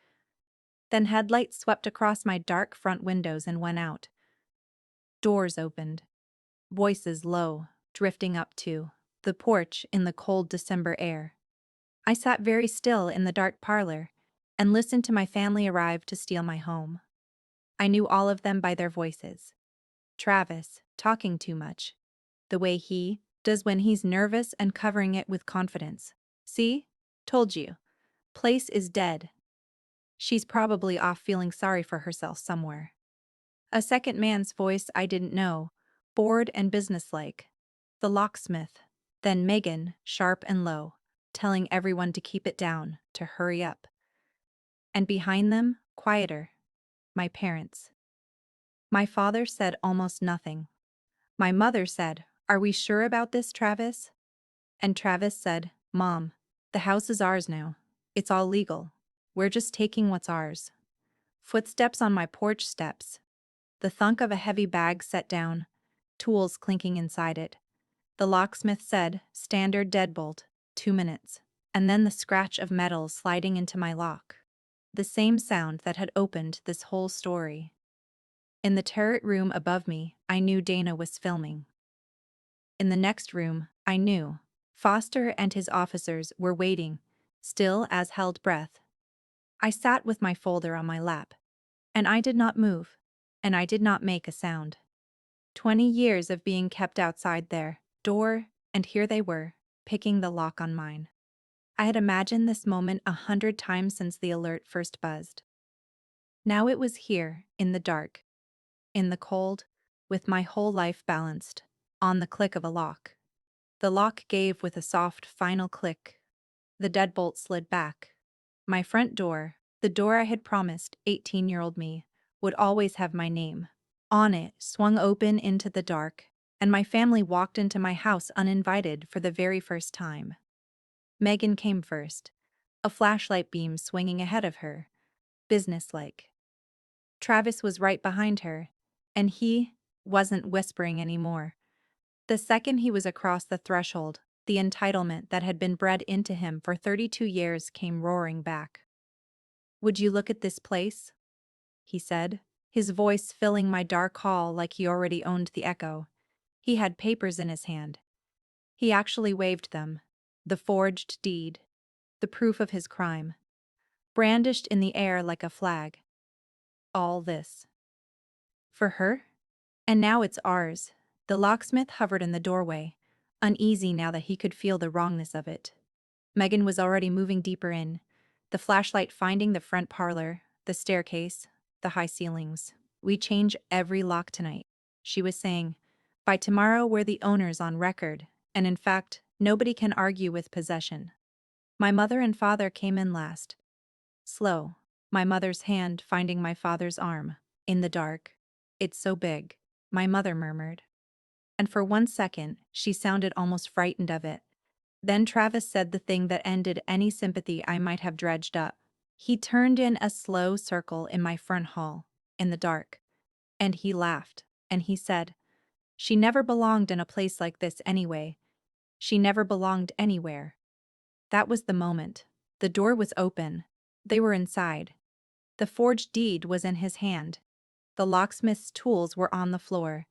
Then headlights swept across my dark front windows and went out. Doors opened. Voices low, drifting up to the porch in the cold December air. I sat very still in the dark parlor and listened to my family arrive to steal my home. I knew all of them by their voices. Travis, talking too much. The way he does when he's nervous and covering it with confidence. See? Told you. Place is dead. She's probably off feeling sorry for herself somewhere. A second man's voice I didn't know, bored and businesslike. The locksmith. Then Megan, sharp and low, telling everyone to keep it down, to hurry up. And behind them, quieter, my parents. My father said almost nothing. My mother said, "Are we sure about this, Travis?" And Travis said, "Mom, the house is ours now. It's all legal. We're just taking what's ours." Footsteps on my porch steps. The thunk of a heavy bag set down, tools clinking inside it. The locksmith said, "Standard deadbolt, 2 minutes." And then the scratch of metal sliding into my lock. The same sound that had opened this whole story. In the turret room above me, I knew Dana was filming. In the next room, I knew Foster and his officers were waiting, still as held breath. I sat with my folder on my lap, and I did not move, and I did not make a sound. 20 years of being kept outside their door, and here they were, picking the lock on mine. I had imagined this moment 100 times since the alert first buzzed. Now it was here, in the dark, in the cold, with my whole life balanced on the click of a lock. The lock gave with a soft, final click. The deadbolt slid back. My front door, the door I had promised 18-year-old me, would always have my name on it, swung open into the dark, and my family walked into my house uninvited for the very first time. Megan came first, a flashlight beam swinging ahead of her, businesslike. Travis was right behind her, and he wasn't whispering anymore. The second he was across the threshold, the entitlement that had been bred into him for 32 years came roaring back. "Would you look at this place?" he said, his voice filling my dark hall like he already owned the echo. He had papers in his hand. He actually waved them, the forged deed, the proof of his crime, brandished in the air like a flag. All this. For her? And now it's ours. The locksmith hovered in the doorway, uneasy now that he could feel the wrongness of it. Megan was already moving deeper in, the flashlight finding the front parlor, the staircase, the high ceilings. "We change every lock tonight," she was saying. "By tomorrow we're the owners on record, and in fact, nobody can argue with possession." My mother and father came in last. Slow, my mother's hand finding my father's arm, in the dark. "It's so big," my mother murmured. And for 1 second, she sounded almost frightened of it. Then Travis said the thing that ended any sympathy I might have dredged up. He turned in a slow circle in my front hall, in the dark. And he laughed, and he said, "She never belonged in a place like this anyway. She never belonged anywhere." That was the moment. The door was open. They were inside. The forged deed was in his hand. The locksmith's tools were on the floor.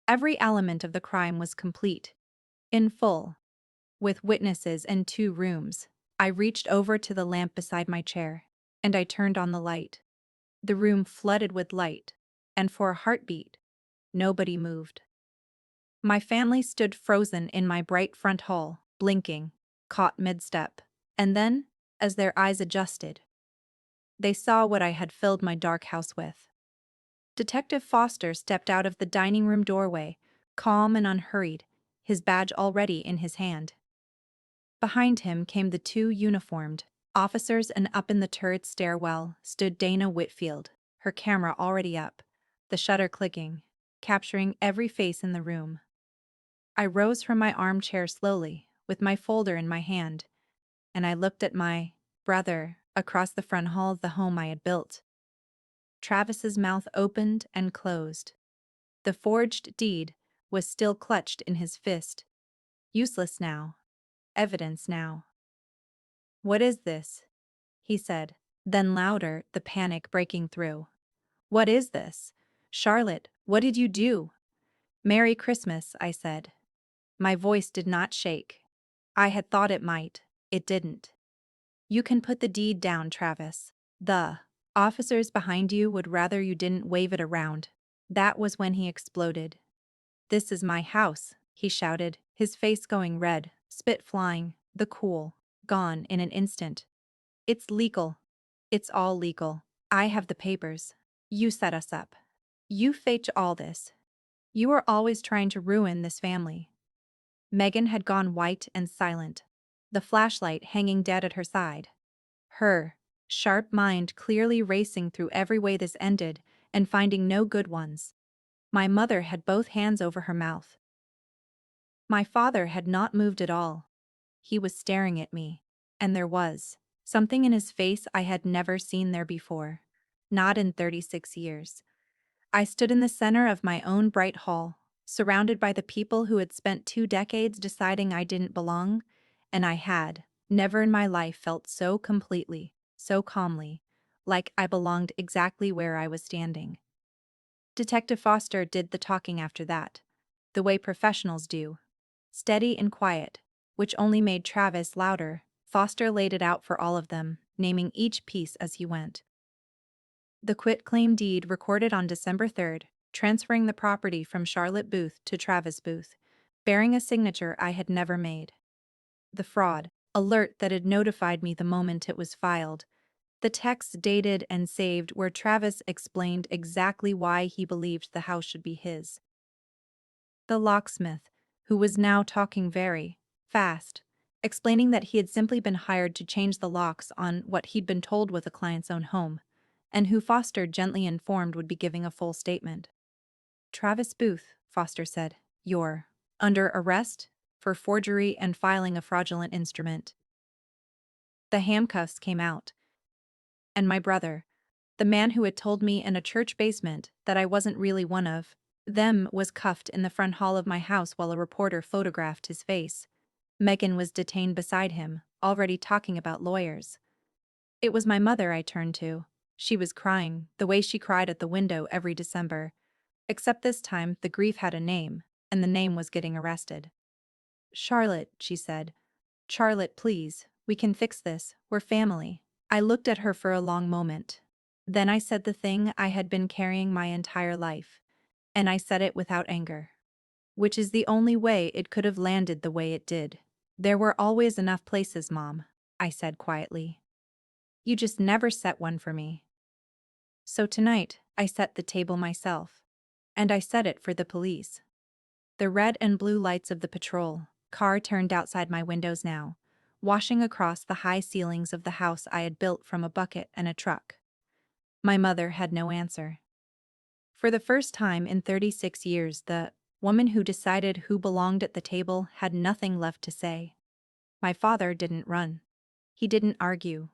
Every element of the crime was complete. In full. With witnesses and 2 rooms. I reached over to the lamp beside my chair, and I turned on the light. The room flooded with light, and for a heartbeat, Nobody moved. My family stood frozen in my bright front hall, blinking, caught mid-step. And then, as their eyes adjusted, they saw what I had filled my dark house with. Detective Foster stepped out of the dining room doorway, calm and unhurried, his badge already in his hand. Behind him came the two uniformed officers, and up in the turret stairwell stood Dana Whitfield, her camera already up, the shutter clicking, capturing every face in the room. I rose from my armchair slowly, with my folder in my hand, and I looked at my brother across the front hall of the home I had built. Travis's mouth opened and closed. The forged deed was still clutched in his fist. Useless now. Evidence now. "What is this?" he said, then louder, the panic breaking through. "What is this? Charlotte, what did you do?" "Merry Christmas," I said. My voice did not shake. I had thought it might. It didn't. "You can put the deed down, Travis. The officers behind you would rather you didn't wave it around." That was when he exploded. "This is my house," he shouted, his face going red, spit flying, the cool gone in an instant. "It's legal. It's all legal. I have the papers. You set us up. You faked all this. You were always trying to ruin this family." Megan had gone white and silent, the flashlight hanging dead at her side. Her sharp mind clearly racing through every way this ended and finding no good ones. My mother had both hands over her mouth. My father had not moved at all. He was staring at me, and there was something in his face I had never seen there before. Not in 36 years. I stood in the center of my own bright hall, surrounded by the people who had spent 2 decades deciding I didn't belong, and I had never in my life felt so completely, so calmly, like I belonged exactly where I was standing. Detective Foster did the talking after that, the way professionals do. Steady and quiet, which only made Travis louder. Foster laid it out for all of them, naming each piece as he went. The quitclaim deed recorded on December 3rd, transferring the property from Charlotte Booth to Travis Booth, bearing a signature I had never made. The fraud alert that had notified me the moment it was filed. The text dated and saved where Travis explained exactly why he believed the house should be his. The locksmith, who was now talking very fast, explaining that he had simply been hired to change the locks on what he'd been told was a client's own home, and who Foster gently informed would be giving a full statement. "Travis Booth," Foster said, "you're under arrest for forgery and filing a fraudulent instrument." The handcuffs came out, and my brother, the man who had told me in a church basement that I wasn't really one of them, was cuffed in the front hall of my house while a reporter photographed his face. Megan was detained beside him, already talking about lawyers. It was my mother I turned to. She was crying, the way she cried at the window every December. Except this time, the grief had a name, and the name was getting arrested. "Charlotte," she said. "Charlotte, please, we can fix this, we're family." I looked at her for a long moment. Then I said the thing I had been carrying my entire life, and I said it without anger. Which is the only way it could have landed the way it did. "There were always enough places, Mom," I said quietly. "You just never set one for me." So tonight, I set the table myself. And I set it for the police. The red and blue lights of the patrol car turned outside my windows now, washing across the high ceilings of the house I had built from a bucket and a truck. My mother had no answer. For the first time in 36 years, the woman who decided who belonged at the table had nothing left to say. My father didn't run. He didn't argue.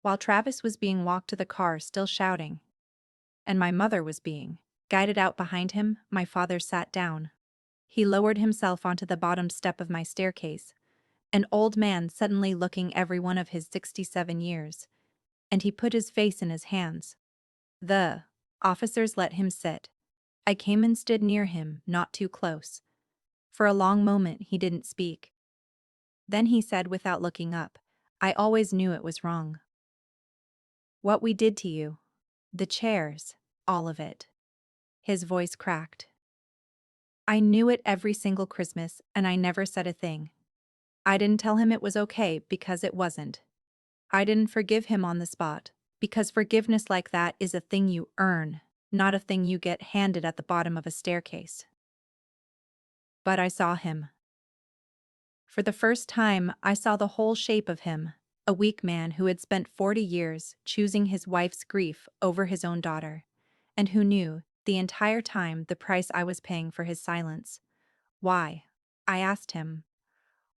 While Travis was being walked to the car still shouting, and my mother was being guided out behind him, my father sat down. He lowered himself onto the bottom step of my staircase, an old man suddenly looking every one of his 67 years, and he put his face in his hands. The officers let him sit. I came and stood near him, not too close. For a long moment he didn't speak. Then he said without looking up, "I always knew it was wrong. What we did to you. The chairs. All of it. His voice cracked. I knew it every single Christmas, and I never said a thing. I didn't tell him it was okay because it wasn't. I didn't forgive him on the spot, because forgiveness like that is a thing you earn, not a thing you get handed at the bottom of a staircase. But I saw him. For the first time, I saw the whole shape of him, a weak man who had spent 40 years choosing his wife's grief over his own daughter, and who knew, the entire time, the price I was paying for his silence. Why? I asked him.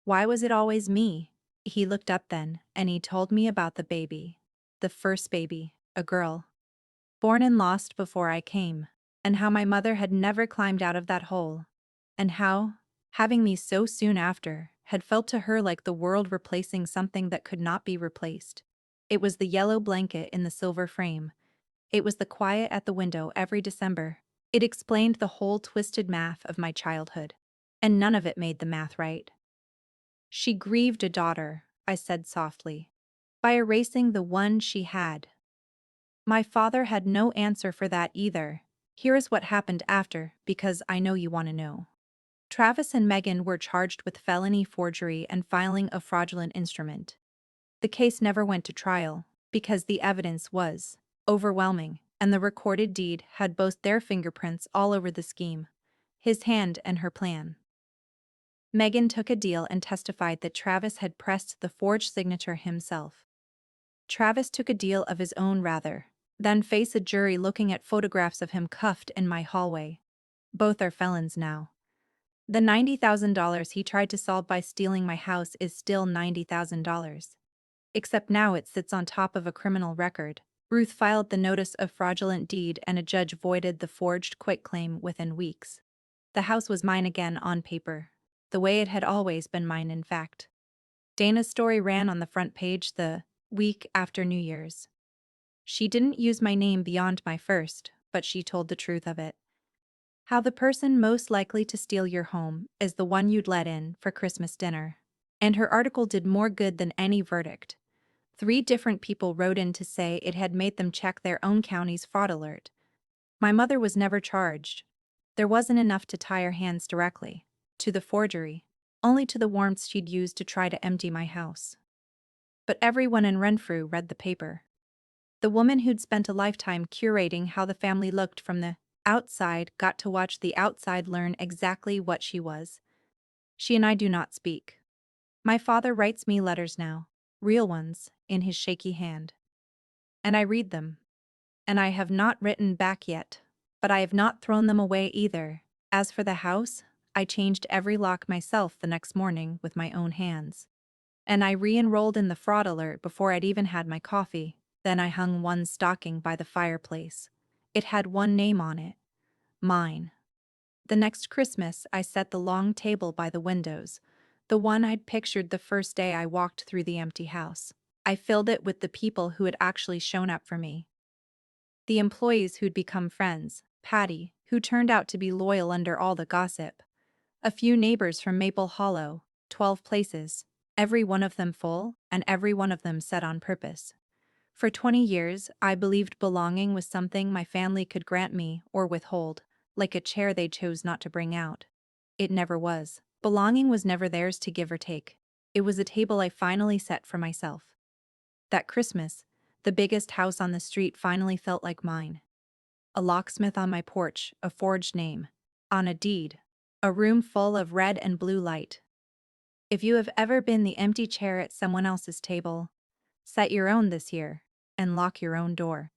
Why was it always me? He looked up then, and he told me about the baby. The first baby, a girl. Born and lost before I came, and how my mother had never climbed out of that hole, and how, having me so soon after, had felt to her like the world replacing something that could not be replaced. It was the yellow blanket in the silver frame. It was the quiet at the window every December. It explained the whole twisted math of my childhood. And none of it made the math right. She grieved a daughter, I said softly, by erasing the one she had. My father had no answer for that either. Here is what happened after, because I know you want to know. Travis and Megan were charged with felony forgery and filing a fraudulent instrument. The case never went to trial, because the evidence was overwhelming, and the recorded deed had both their fingerprints all over the scheme, his hand and her plan. Megan took a deal and testified that Travis had pressed the forged signature himself. Travis took a deal of his own rather than face a jury looking at photographs of him cuffed in my hallway. Both are felons now. The $90,000 he tried to solve by stealing my house is still $90,000. Except now it sits on top of a criminal record. Ruth filed the notice of fraudulent deed and a judge voided the forged quitclaim within weeks. The house was mine again on paper, the way it had always been mine in fact. Dana's story ran on the front page the week after New Year's. She didn't use my name beyond my first, but she told the truth of it. How the person most likely to steal your home is the one you'd let in for Christmas dinner. And her article did more good than any verdict. 3 different people wrote in to say it had made them check their own county's fraud alert. My mother was never charged. There wasn't enough to tie her hands directly to the forgery, only to the warmth she'd used to try to empty my house. But everyone in Renfrew read the paper. The woman who'd spent a lifetime curating how the family looked from the outside got to watch the outside learn exactly what she was. She and I do not speak. My father writes me letters now, real ones, in his shaky hand. And I read them. And I have not written back yet, but I have not thrown them away either. As for the house, I changed every lock myself the next morning with my own hands. And I re-enrolled in the fraud alert before I'd even had my coffee. Then I hung one stocking by the fireplace. It had one name on it. Mine. The next Christmas, I set the long table by the windows, the one I'd pictured the first day I walked through the empty house. I filled it with the people who had actually shown up for me. The employees who'd become friends, Patty, who turned out to be loyal under all the gossip, a few neighbors from Maple Hollow, 12 places, every one of them full, and every one of them set on purpose. For 20 years, I believed belonging was something my family could grant me or withhold, like a chair they chose not to bring out. It never was. Belonging was never theirs to give or take. It was a table I finally set for myself. That Christmas, the biggest house on the street finally felt like mine. A locksmith on my porch, a forged name. On a deed. A room full of red and blue light. If you have ever been the empty chair at someone else's table, set your own this year, and lock your own door.